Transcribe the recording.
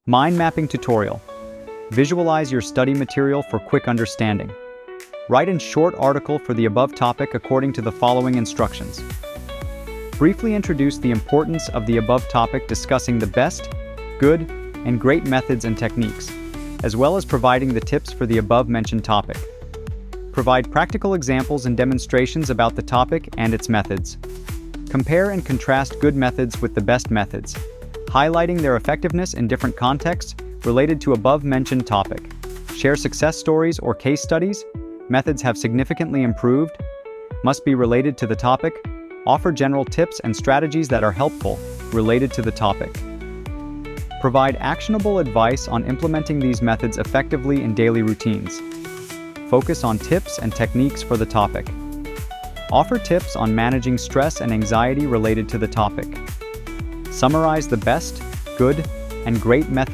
Mind mapping tutorial. Visualize your study material for quick understanding. Write in short article for the above topic according to the following instructions. Briefly introduce the importance of the above topic, discussing the best, good, and great methods and techniques, as well as providing the tips for the above mentioned topic. Provide practical examples and demonstrations about the topic and its methods. Compare and contrast good methods with the best methods, highlighting their effectiveness in different contexts related to above mentioned topic. Share success stories or case studies. Methods have significantly improved, must be related to the topic. Offer general tips and strategies that are helpful, related to the topic. Provide actionable advice on implementing these methods effectively in daily routines. Focus on tips and techniques for the topic. Offer tips on managing stress and anxiety related to the topic. Summarize the best, good, and great methods